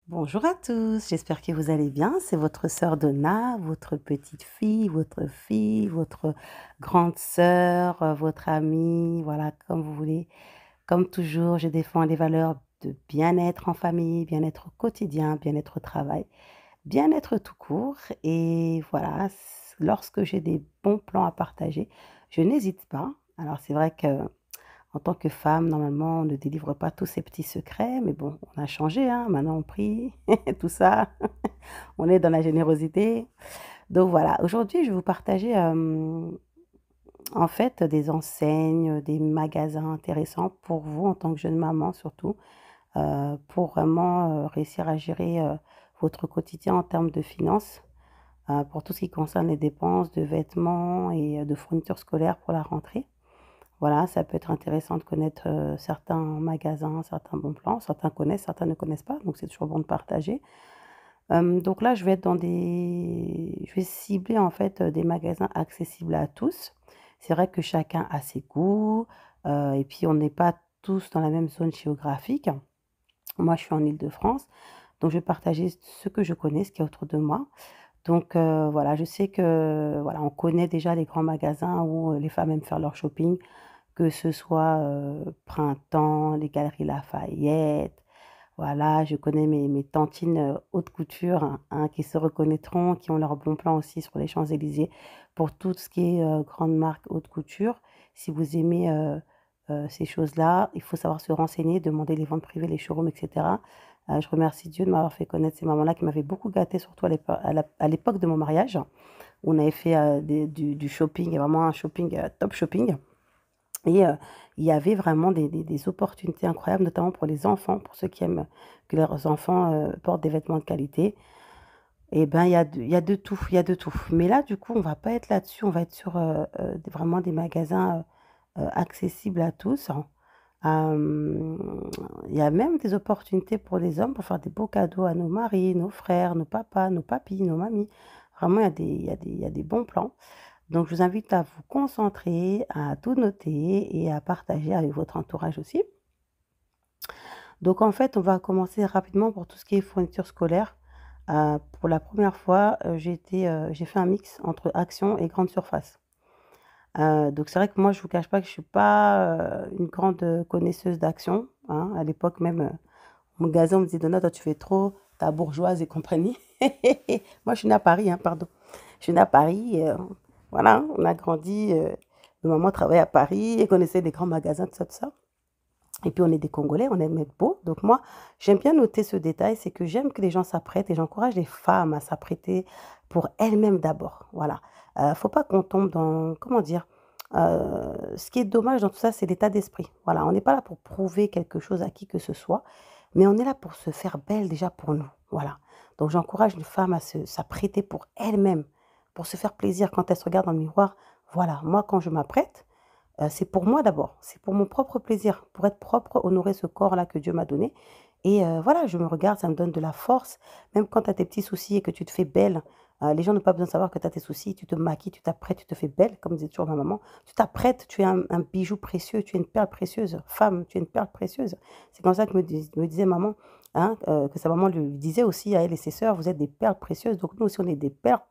Bonjour à tous, j'espère que vous allez bien. C'est votre sœur Donna, votre petite fille, votre grande sœur, votre amie, voilà, comme vous voulez. Comme toujours, je défends les valeurs de bien-être en famille, bien-être au quotidien, bien-être au travail, bien-être tout court. Et voilà, lorsque j'ai des bons plans à partager, je n'hésite pas. Alors c'est vrai que en tant que femme, normalement, on ne délivre pas tous ces petits secrets, mais bon, on a changé, hein, maintenant on prie, tout ça, on est dans la générosité. Donc voilà, aujourd'hui, je vais vous partager, en fait, des enseignes, des magasins intéressants pour vous en tant que jeune maman surtout, pour vraiment, réussir à gérer, votre quotidien en termes de finances, pour tout ce qui concerne les dépenses de vêtements et de fournitures scolaires pour la rentrée. Voilà, ça peut être intéressant de connaître, certains magasins, certains bons plans. Certains connaissent, certains ne connaissent pas, donc c'est toujours bon de partager. Donc là, je vais cibler en fait, des magasins accessibles à tous. C'est vrai que chacun a ses goûts, et puis on n'est pas tous dans la même zone géographique. Moi, je suis en Île-de-France, donc je vais partager ce que je connais, ce qu'il y a autour de moi. Donc voilà, je sais que, voilà, on connaît déjà les grands magasins où, les femmes aiment faire leur shopping, que ce soit, Printemps, les Galeries Lafayette, voilà, je connais mes tantines, haute couture, hein, qui se reconnaîtront, qui ont leur bon plan aussi sur les Champs-Élysées pour tout ce qui est, grande marque haute couture. Si vous aimez, ces choses-là, il faut savoir se renseigner, demander les ventes privées, les showrooms et cetera. Je remercie Dieu de m'avoir fait connaître ces mamans-là qui m'avaient beaucoup gâtée, surtout à l'époque de mon mariage. On avait fait, du shopping, vraiment un shopping, top shopping. Et il y avait vraiment des opportunités incroyables, notamment pour les enfants, pour ceux qui aiment que leurs enfants, portent des vêtements de qualité. Et ben, il y a de tout, il y a de tout. Mais là, du coup, on va pas être là-dessus, on va être sur, vraiment des magasins, accessibles à tous, hein. Il y a même des opportunités pour les hommes pour faire des beaux cadeaux à nos maris, nos frères, nos papas, nos papis, nos mamies. Vraiment, il y a des bons plans. Donc, je vous invite à vous concentrer, à tout noter et à partager avec votre entourage aussi. Donc, en fait, on va commencer rapidement pour tout ce qui est fourniture scolaire. Pour la première fois, j'ai fait un mix entre Action et grande surface. Donc, c'est vrai que moi, je ne vous cache pas que je suis pas, une grande, connaisseuse d'Action, hein. À l'époque même, mon gazon me disait: «Donna, toi, tu fais trop ta bourgeoise et compagnie». Moi, je suis née à Paris, hein, pardon. Je suis née à Paris, voilà, hein, on a grandi, nos mamans travaillaient à Paris et connaissaient les grands magasins, tout ça, tout ça. Et puis on est des Congolais, on aime être beau. Donc moi, j'aime bien noter ce détail, c'est que j'aime que les gens s'apprêtent et j'encourage les femmes à s'apprêter pour elles-mêmes d'abord, voilà. Faut pas qu'on tombe dans comment dire? Ce qui est dommage dans tout ça, c'est l'état d'esprit. Voilà, on n'est pas là pour prouver quelque chose à qui que ce soit, mais on est là pour se faire belle déjà pour nous, voilà. Donc j'encourage les femmes à s'apprêter pour elles-mêmes, pour se faire plaisir quand elles se regardent dans le miroir. Voilà, moi quand je m'apprête, c'est pour moi d'abord, c'est pour mon propre plaisir, pour être propre, honorer ce corps-là que Dieu m'a donné et voilà, je me regarde, ça me donne de la force. Même quand tu as tes petits soucis et que tu te fais belle, les gens n'ont pas besoin de savoir que tu as tes soucis, tu te maquilles, tu t'apprêtes, tu te fais belle, comme disait toujours ma maman. Tu t'apprêtes, tu es un bijou précieux, tu es une perle précieuse. Femme, tu es une perle précieuse. C'est comme ça que me disait maman, hein, que sa maman lui disait aussi à elle et ses sœurs: «Vous êtes des perles précieuses». Donc nous aussi, on est des perles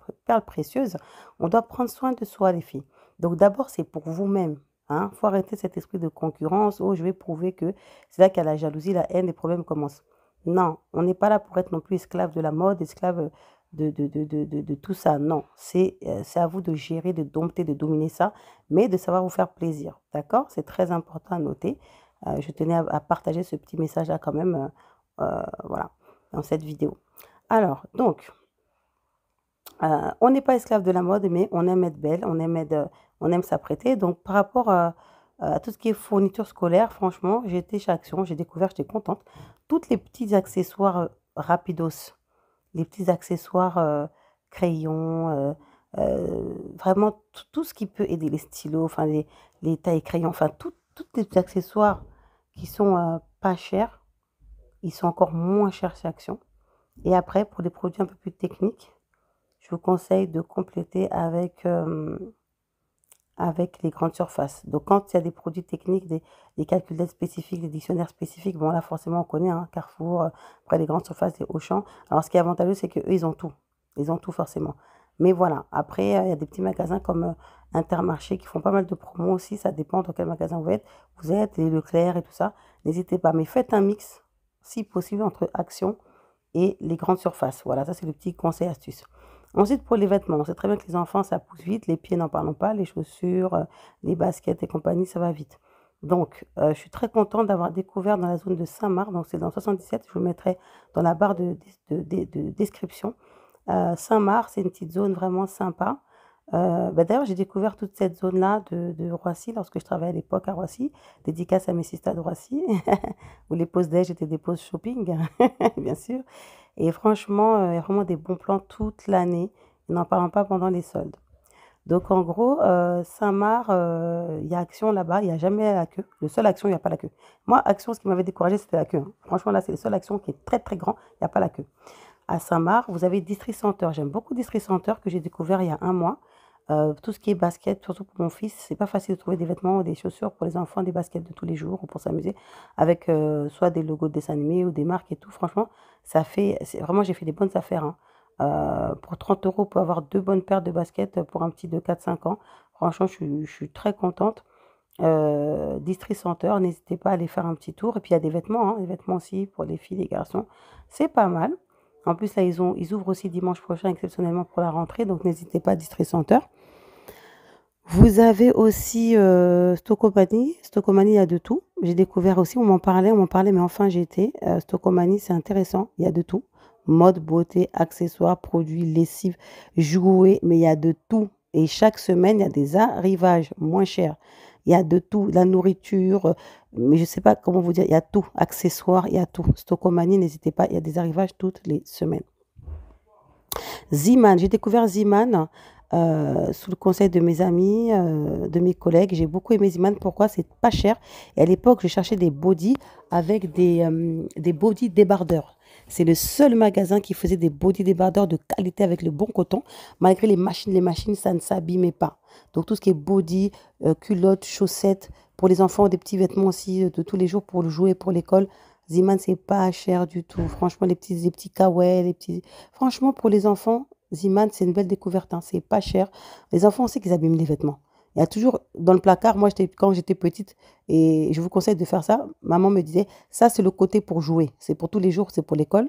précieuses. On doit prendre soin de soi, les filles. Donc d'abord, c'est pour vous-même. Hein, faut arrêter cet esprit de concurrence. Oh, je vais prouver que c'est là qu'il y a la jalousie, la haine, les problèmes commencent. Non, on n'est pas là pour être non plus esclave de la mode, esclave de tout ça. Non, c'est à vous de gérer, de dompter, de dominer ça, mais de savoir vous faire plaisir. D'accord? C'est très important à noter. Je tenais à partager ce petit message-là quand même, voilà, dans cette vidéo. Alors, donc, on n'est pas esclave de la mode, mais on aime être belle, on aime s'apprêter. Donc par rapport à tout ce qui est fourniture scolaire, franchement, j'ai été chez Action, j'ai découvert, j'étais contente. Toutes les petits accessoires, rapidos, les petits accessoires, crayons, vraiment tout ce qui peut aider, les stylos, enfin les tailles-crayons, enfin tous les petits accessoires qui sont, pas chers, ils sont encore moins chers chez Action. Et après pour des produits un peu plus techniques, je vous conseille de compléter avec, avec les grandes surfaces. Donc, quand il y a des produits techniques, des calculettes spécifiques, des dictionnaires spécifiques, bon, là, forcément, on connaît, hein, Carrefour, après les grandes surfaces, les Auchan. Alors, ce qui est avantageux, c'est qu'eux, ils ont tout. Ils ont tout, forcément. Mais voilà, après, il y a des petits magasins comme Intermarché qui font pas mal de promos aussi. Ça dépend dans quel magasin vous êtes, les Leclerc et tout ça. N'hésitez pas, mais faites un mix, si possible, entre Action et les grandes surfaces. Voilà, ça, c'est le petit conseil astuce. Ensuite, pour les vêtements, on sait très bien que les enfants, ça pousse vite. Les pieds, n'en parlons pas. Les chaussures, les baskets et compagnie, ça va vite. Donc, je suis très contente d'avoir découvert dans la zone de Saint-Marc. Donc, c'est dans 77. Je vous mettrai dans la barre de description. Saint-Marc, c'est une petite zone vraiment sympa. Bah, d'ailleurs, j'ai découvert toute cette zone-là de Roissy lorsque je travaillais à l'époque à Roissy. Dédicace à mes sisters de Roissy, où les pauses déj étaient des pauses shopping, bien sûr. Et franchement, il y a vraiment des bons plans toute l'année. N'en parlons pas pendant les soldes. Donc, en gros, Saint-Marc, il y a Action là-bas, il n'y a jamais la queue. Le seul Action, il n'y a pas la queue. Moi, Action, ce qui m'avait découragé, c'était la queue, hein. Franchement, là, c'est le seul Action qui est très, très grand, il n'y a pas la queue. À Saint-Marc, vous avez District Center. J'aime beaucoup District Center que j'ai découvert il y a un mois. Tout ce qui est basket, surtout pour mon fils, c'est pas facile de trouver des vêtements ou des chaussures pour les enfants, des baskets de tous les jours ou pour s'amuser avec soit des logos de dessins animés ou des marques et tout. Franchement, vraiment, j'ai fait des bonnes affaires, hein. Pour 30 euros, pour avoir deux bonnes paires de baskets pour un petit de 4-5 ans. Franchement, je suis très contente. District Center, n'hésitez pas à aller faire un petit tour. Et puis il y a des vêtements, hein, des vêtements aussi pour les filles, les garçons. C'est pas mal. En plus, là, ils ouvrent aussi dimanche prochain exceptionnellement pour la rentrée. Donc n'hésitez pas à District Center. Vous avez aussi Stocomanie. Stocomanie, il y a de tout. J'ai découvert aussi, on m'en parlait, mais enfin j'ai été. Stocomanie, c'est intéressant. Il y a de tout. Mode, beauté, accessoires, produits, lessive, jouets, mais il y a de tout. Et chaque semaine, il y a des arrivages moins chers. Il y a de tout. La nourriture, mais je ne sais pas comment vous dire. Il y a tout. Accessoires, il y a tout. Stocomanie, n'hésitez pas. Il y a des arrivages toutes les semaines. Ziman, j'ai découvert Ziman sous le conseil de mes amis, de mes collègues. J'ai beaucoup aimé Ziman. Pourquoi? C'est pas cher. Et à l'époque, je cherchais des bodys avec des bodys débardeurs. C'est le seul magasin qui faisait des bodys débardeurs de qualité avec le bon coton. Malgré les machines, ça ne s'abîmait pas. Donc tout ce qui est body, culottes, chaussettes, pour les enfants, des petits vêtements aussi de tous les jours pour le jouer pour l'école. Ziman, c'est pas cher du tout. Franchement, les petits kawaii, les petits. Franchement, pour les enfants, Ziman, c'est une belle découverte, hein. C'est pas cher. Les enfants, on sait qu'ils abîment les vêtements. Il y a toujours dans le placard, moi, quand j'étais petite, et je vous conseille de faire ça, maman me disait, ça, c'est le côté pour jouer. C'est pour tous les jours, c'est pour l'école.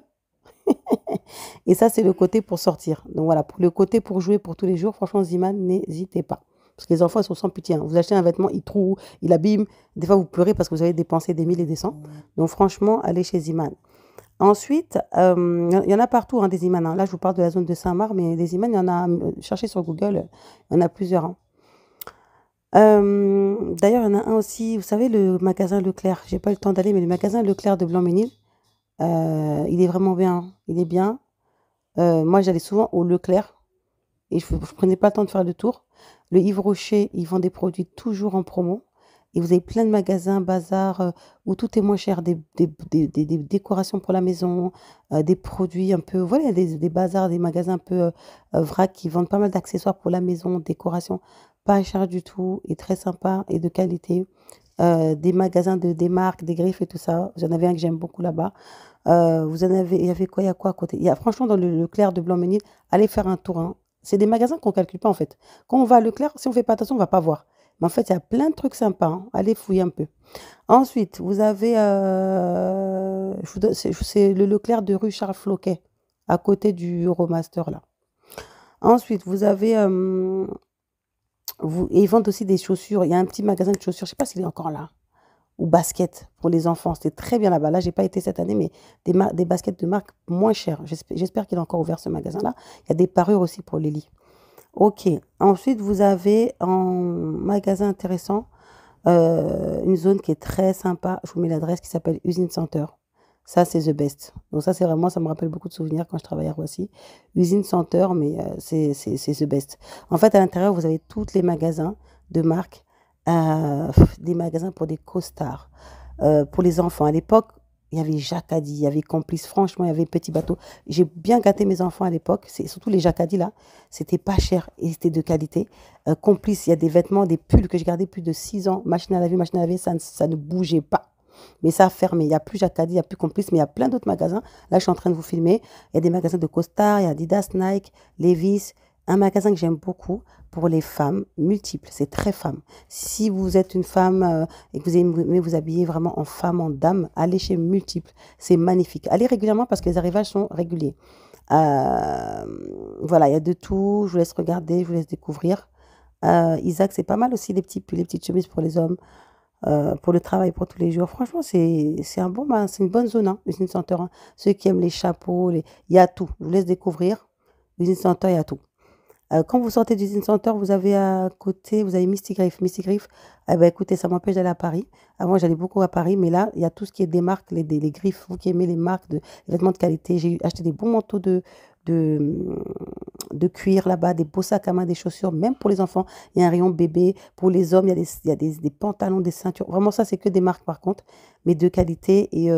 Et ça, c'est le côté pour sortir. Donc voilà, pour le côté pour jouer pour tous les jours, franchement, Ziman, n'hésitez pas. Parce que les enfants, ils sont sans pitié, hein. Vous achetez un vêtement, il trouve, il abîme. Des fois, vous pleurez parce que vous avez dépensé des mille et des cents. Donc franchement, allez chez Ziman. Ensuite, il y en a partout, hein, des imams, hein. Là, je vous parle de la zone de Saint-Marc, mais des imams, il y en a, cherchez sur Google, il y en a plusieurs, hein. D'ailleurs, il y en a un aussi, vous savez, le magasin Leclerc. J'ai pas eu le temps d'aller, mais le magasin Leclerc de Blanc-Ménil, il est vraiment bien, hein. Il est bien. Moi, j'allais souvent au Leclerc et je prenais pas le temps de faire le tour. Le Yves Rocher, ils vendent des produits toujours en promo. Et vous avez plein de magasins, bazars, où tout est moins cher, des décorations pour la maison, des produits un peu, voilà, des bazars, des magasins un peu vrac qui vendent pas mal d'accessoires pour la maison, décoration, pas cher du tout et très sympa et de qualité. Des magasins des marques, des griffes et tout ça. J'en avais un que j'aime beaucoup là-bas. Vous en avez, il y avait quoi, il y a quoi à côté? Il y a franchement dans le Leclerc de Blanc-Ménil, allez faire un tour, hein. C'est des magasins qu'on calcule pas en fait. Quand on va à Leclerc, si on fait pas attention, on va pas voir. Mais en fait, il y a plein de trucs sympas, hein. Allez fouiller un peu. Ensuite, vous avez c'est le Leclerc de rue Charles Floquet, à côté du Euromaster là. Ensuite, vous avez et ils vendent aussi des chaussures. Il y a un petit magasin de chaussures, je sais pas s'il est encore là. Ou baskets pour les enfants. C'était très bien là-bas. Là, j'ai pas été cette année, mais des baskets de marque moins chères. J'espère qu'il est encore ouvert ce magasin-là. Il y a des parures aussi pour les lits. Ok. Ensuite, vous avez en magasin intéressant une zone qui est très sympa. Je vous mets l'adresse qui s'appelle Usine Center. Ça, c'est the best. Donc ça, c'est vraiment, ça me rappelle beaucoup de souvenirs quand je travaillais à Roissy. Usine Center, mais c'est the best. En fait, à l'intérieur, vous avez tous les magasins de marque, des magasins pour des costards, pour les enfants. À l'époque, il y avait Jacadi, il y avait Complice. Franchement, il y avait Petit Bateau. J'ai bien gâté mes enfants à l'époque. C'est surtout les Jacadi là. C'était pas cher et c'était de qualité. Complice, il y a des vêtements, des pulls que j'ai gardés plus de 6 ans. Machine à laver, ça ne bougeait pas. Mais ça a fermé. Il n'y a plus Jacadi, il n'y a plus Complice, mais il y a plein d'autres magasins. Là, je suis en train de vous filmer. Il y a des magasins de costard, il y a Adidas, Nike, Levi's. Un magasin que j'aime beaucoup pour les femmes, multiples. C'est très femme. Si vous êtes une femme et que vous aimez vous habiller vraiment en femme, en dame, allez chez Multiples. C'est magnifique. Allez régulièrement parce que les arrivages sont réguliers. Euh, voilà, il y a de tout. Je vous laisse regarder, je vous laisse découvrir. Isaac, c'est pas mal aussi les petites chemises pour les hommes, pour le travail, pour tous les jours. Franchement, c'est un bon, c'est une bonne zone, hein, Usine Center, hein. Ceux qui aiment les chapeaux, il y a tout. Je vous laisse découvrir. Usine Center, il y a tout. Quand vous sortez du Zine Center, vous avez à côté, vous avez Misty Griff. Misty Griff, eh ben, écoutez, ça m'empêche d'aller à Paris. Avant, j'allais beaucoup à Paris, mais là, il y a tout ce qui est des marques, les griffes. Vous qui aimez les marques de les vêtements de qualité. J'ai acheté des bons manteaux de, de cuir là-bas, des beaux sacs à main, des chaussures, même pour les enfants. Il y a un rayon bébé. Pour les hommes, il y a des pantalons, des ceintures. Vraiment, ça, c'est que des marques par contre, mais de qualité et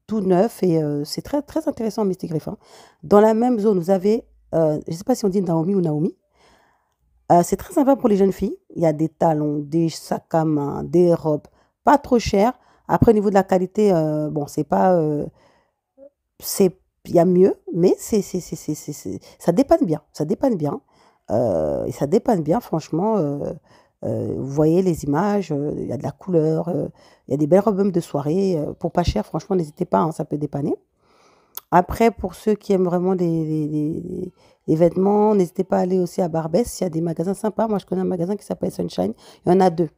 tout neuf. Et c'est très, très intéressant, Misty Griff, hein. Dans la même zone, vous avez, je ne sais pas si on dit Naomi ou Naomi. C'est très sympa pour les jeunes filles. Il y a des talons, des sacs à main, des robes, pas trop chères. Après, au niveau de la qualité, bon, c'est pas, c'est, il y a mieux, mais ça dépanne bien. Ça dépanne bien. Et ça dépanne bien, franchement. Vous voyez les images, il y a de la couleur, il y a des belles robes même de soirée. Pour pas cher, franchement, n'hésitez pas, hein, ça peut dépanner. Après, pour ceux qui aiment vraiment les vêtements, n'hésitez pas à aller aussi à Barbès. Il y a des magasins sympas. Moi, je connais un magasin qui s'appelle Sunshine. Il y en a deux.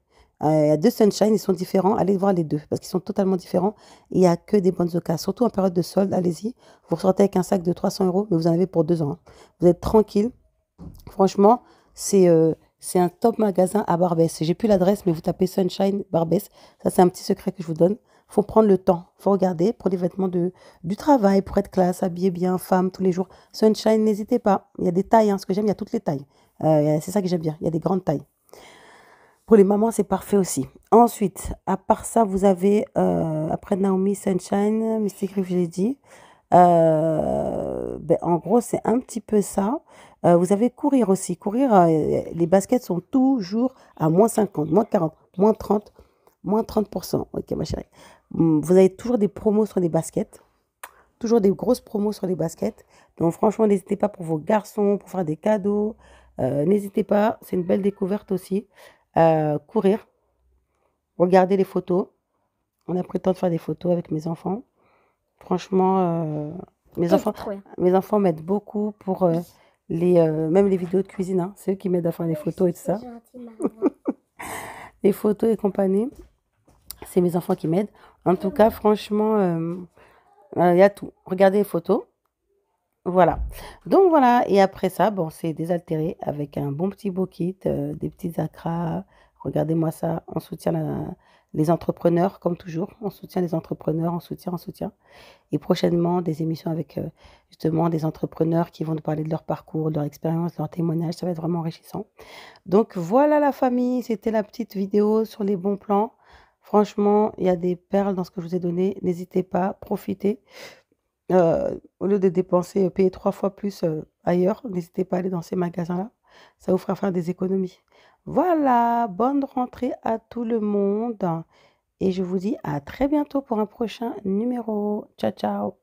Il y a deux Sunshine, ils sont différents. Allez voir les deux parce qu'ils sont totalement différents. Et il n'y a que des bonnes occasions. Surtout en période de solde, allez-y. Vous ressortez avec un sac de 300 euros, mais vous en avez pour 2 ans, hein. Vous êtes tranquille. Franchement, c'est un top magasin à Barbès. J'ai plus l'adresse, mais vous tapez Sunshine Barbès. Ça, c'est un petit secret que je vous donne. Faut prendre le temps. Faut regarder pour les vêtements du travail, pour être classe, habillé bien, femme, tous les jours. Sunshine, n'hésitez pas. Il y a des tailles, hein. Ce que j'aime, il y a toutes les tailles. C'est ça que j'aime bien. Il y a des grandes tailles. Pour les mamans, c'est parfait aussi. Ensuite, à part ça, vous avez, après Naomi, Sunshine, Mystic Reef, je l'ai dit. Ben, en gros, c'est un petit peu ça. Vous avez courir aussi. Courir, les baskets sont toujours à -50, -40, -30, -30%. Ok, ma chérie. Vous avez toujours des promos sur les baskets. Toujours des grosses promos sur les baskets. Donc, franchement, n'hésitez pas pour vos garçons, pour faire des cadeaux. N'hésitez pas. C'est une belle découverte aussi. Courir, regarder les photos. On a pris le temps de faire des photos avec mes enfants. Franchement, mes C'est enfants, trop bien. mes enfants m'aident beaucoup pour même les vidéos de cuisine, hein. C'est eux qui m'aident à faire les photos et tout ça. C'est gentil, maman. Les photos et compagnie, c'est mes enfants qui m'aident. En tout cas, franchement, il y a tout. Regardez les photos. Voilà. Donc voilà. Et après ça, bon, c'est désaltéré avec un bon petit beau kit, des petits acras. Regardez-moi ça. On soutient les entrepreneurs, comme toujours. On soutient les entrepreneurs, on soutient. Et prochainement, des émissions avec justement des entrepreneurs qui vont nous parler de leur parcours, de leur expérience, de leur témoignage. Ça va être vraiment enrichissant. Donc voilà la famille, c'était la petite vidéo sur les bons plans. Franchement, il y a des perles dans ce que je vous ai donné. N'hésitez pas, profitez. Au lieu de dépenser, payer 3 fois plus ailleurs, n'hésitez pas à aller dans ces magasins-là. Ça vous fera faire des économies. Voilà, bonne rentrée à tout le monde. Et je vous dis à très bientôt pour un prochain numéro. Ciao, ciao.